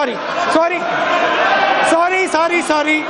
sorry sorry sorry sorry sorry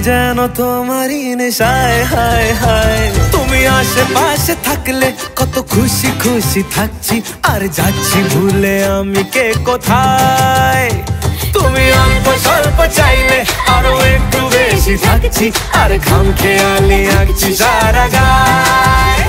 যেন তোমারই নেশায় হায় হায় তুমি আশেপাশে থাকলে কত খুশি খুশি থাকছি আর যাচ্ছি ভুলে আমি কে কোথায় তুমি অল্প স্বল্প চাইলে আরো একটু বেশি থাকছি আর খামখেয়ালি আঁকছি সারা গায়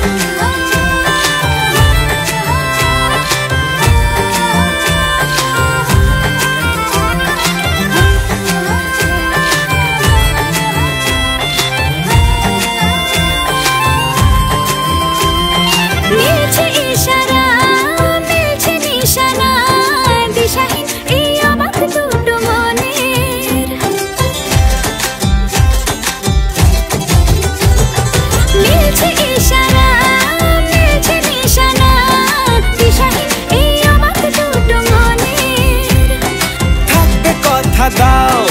দাও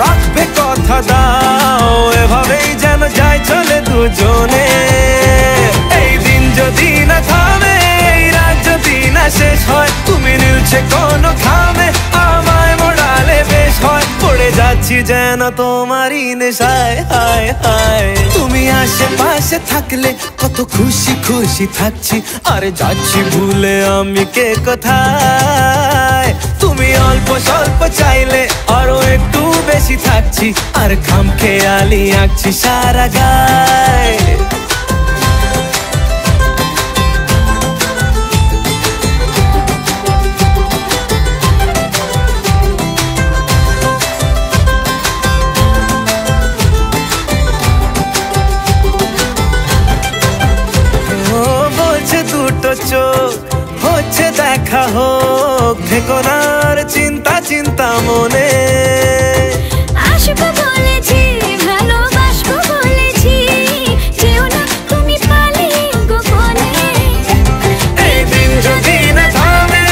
রাখবে কথা দাও এভাবেই যেন যায় চলে দুজনে এই দিন যদি না থামে এই রাত যদি না শেষ হয় তুমি নিলছে কোন খামে আমায় মোড়ালে বেশ হয় পড়ে যাচ্ছি যেন তোমারই নেশায় হায় হায় তুমি আশেপাশে থাকলে কত খুশি খুশি থাকছি আর যাচ্ছি ভুলে আমি কে কোথায় তুমি অল্প স্বল্প চাইলে আরো একটু বেশি থাকছি আর খামখেয়ালি আঁকছি সারা গায় বলছে দুটো চোখ হচ্ছে দেখা হোক ভেকনার চিন্তা চিন্তা মনে আসবো বলেছি ভালোবাসবো বলেছি যেও না তুমি পালিয়ে গোপনে এই দিন যদি না থামে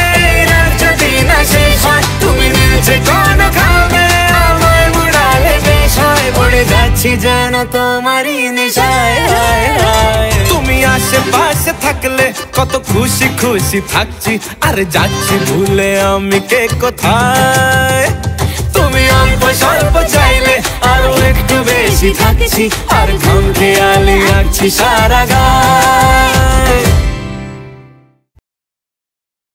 রাত যদি না শেষ হয় তুমি নিচে কোন খাবে আমায় মুড়ালে বেশ হয় পড়ে যাচ্ছি যেন তোমারই নেশায় হায় হায় তুমি আশেপাশে থাকলে কত খুশি খুশি থাকছি আর যাচ্ছি ভুলে আমি কে কোথায় তুমি অল্প স্বল্প চাইলে আরো একটু বেশি থাকছি আর খামখেয়ালি আঁকছি সারা গায়